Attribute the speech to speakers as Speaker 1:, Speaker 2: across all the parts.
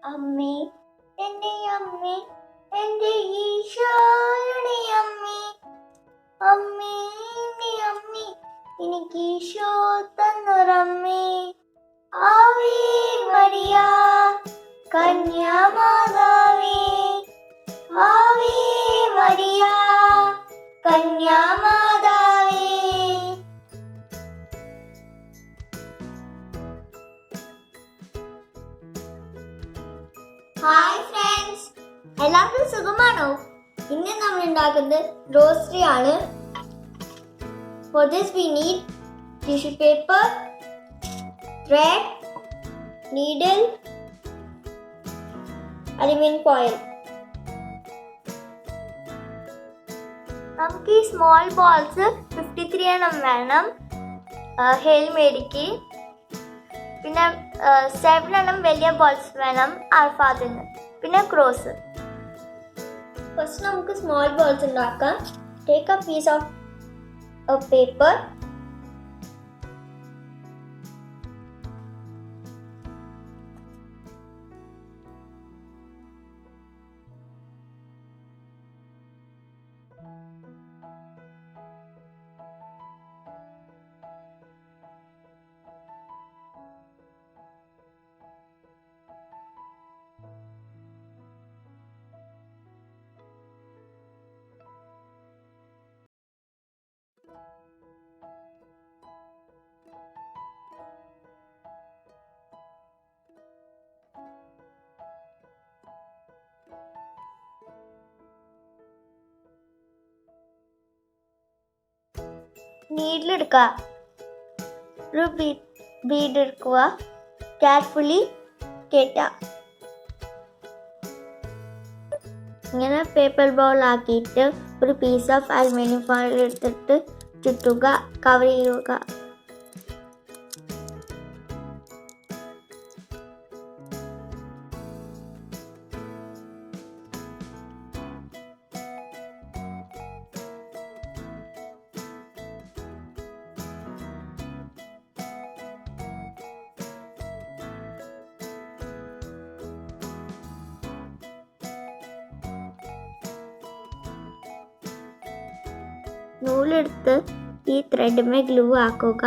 Speaker 1: അമ്മേ, എന്റെ അമ്മേ, എന്റെ ഈശോയുടെ അമ്മേ, അമ്മേ, എന്റെ അമ്മേ, എനിക്ക് ഈശോ തന്നൊരമ്മേ. ആവേ മരിയ കന്യാമാതാവേ, ആവേ മരിയ കന്യാമാതാവേ. ഹായ് ഫ്രണ്ട്സ്, എല്ലാവർക്കും സുഖമാണോ? ഇന്ന് നമ്മൾ ഉണ്ടാക്കുന്നത് റോസറി ആണ്. For this we need tissue paper, thread, needle, aluminum foil. നമുക്ക് ഈ സ്മോൾ ബോൾസ് 53 എണ്ണം വേണം ഹെയിൽ മേരിക്ക്. പിന്നെ 7 എണ്ണം വലിയ ബോൾസ് വേണം ആൽഫാദിന്. പിന്നെ ക്രോസ്. ഫസ്റ്റ് നമുക്ക് സ്മോൾ ബോൾസ് ഉണ്ടാക്കാം. Take a piece of paper. Needle എടുക്കുക, ഒരു ബീഡ് എടുക്കുക, കെയർഫുള്ളി കെട്ടുക. ഇങ്ങനെ പേപ്പർ ബോൾ ആക്കിയിട്ട് ഒരു പീസ് ഓഫ് അലുമിനിയം ഫോയിൽ എടുത്തിട്ട് ചുറ്റുക, കവർ ചെയ്യുക. നൂലെടുത്ത് ഈ ത്രെഡിന്മേൽ ഗ്ലൂ ആക്കുക.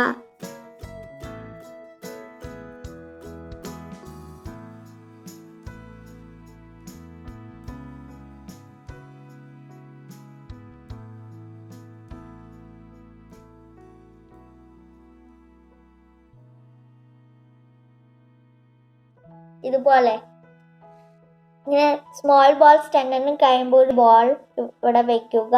Speaker 1: ഇതുപോലെ ഇങ്ങനെ സ്മോൾ ബോൾസ് 10 എണ്ണം കഴിയുമ്പോൾ ഒരു ബോൾ ഇവിടെ വയ്ക്കുക.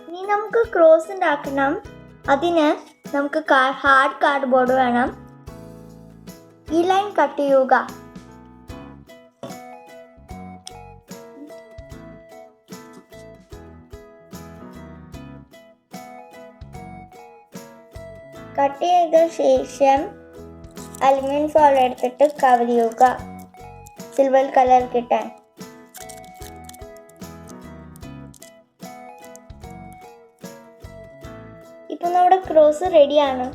Speaker 1: ഇനി നമുക്ക് ക്രോസ് ഉണ്ടാക്കണം. അതിന് നമുക്ക് ഹാർഡ് കാർഡ് ബോർഡ് വേണം. ഈ ലൈൻ കട്ട് ചെയ്യുക. കട്ട് ചെയ്ത ശേഷം അലുമിനിയം ഫോയിൽ എടുത്തിട്ട് കവർ ചെയ്യുക, സിൽവർ കളർ കിട്ടാൻ. ഇപ്പൊ നമ്മുടെ ക്രോസ് റെഡിയാണ്.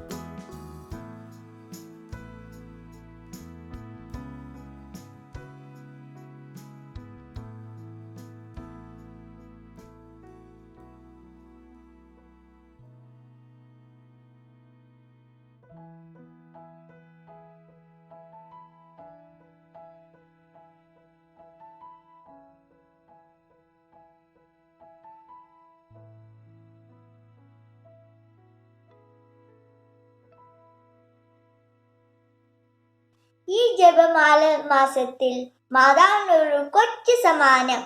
Speaker 1: ഈ ജപമാല മാസത്തിൽ മാതാവിനൊരു കൊച്ചു സമ്മാനം.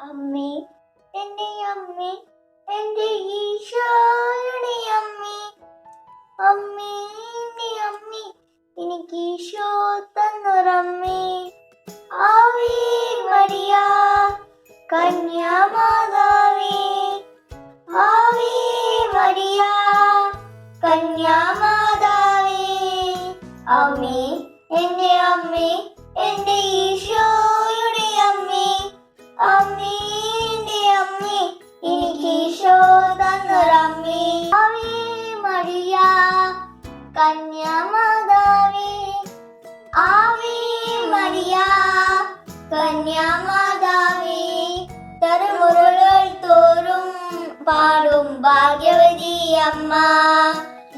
Speaker 1: അമ്മേ എൻ്റെ അമ്മേ എൻ്റെ ഈശോയുടെ അമ്മേ, അമ്മേ എൻ്റെ അമ്മേ എനിക്ക് ഈശോ തന്നൊരമ്മേ. ആവേ മരിയ കന്യാമാതാവേ, ആവേ മരിയ കന്യാമാതാവേ, അമ്മേ എൻ്റെ അമ്മേ എൻ്റെ ഈശോയുടെ അമ്മേ, അമ്മേ എൻ്റെ അമ്മേ എനിക്ക് ഈശോ തന്നൊരമ്മേ. ആവേ മരിയ കന്യാമാതാവേ, ആവേ മരിയ കന്യാമാതാവേ, തലമുറകൾ തോറും പാടും ഭാഗ്യവതി അമ്മ,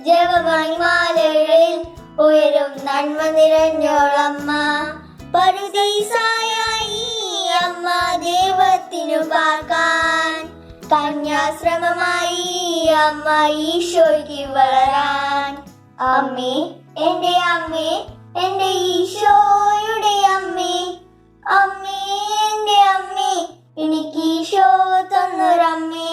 Speaker 1: ജപമണിമാലകളിൽ ഉയരും നന്മ നിറഞ്ഞോളമ്മ. പറുദീസായി അമ്മ ദൈവത്തിനു പാർക്കാൻ, കന്യാശ്രമമായി അമ്മ ഈശോയ്ക്ക് വളരാൻ. അമ്മേ എൻ്റെ അമ്മേ എൻ്റെ ഈശോയുടെ അമ്മേ, അമ്മേ എൻ്റെ അമ്മേ എനിക്ക് ഈശോ തന്നൊരമ്മേ.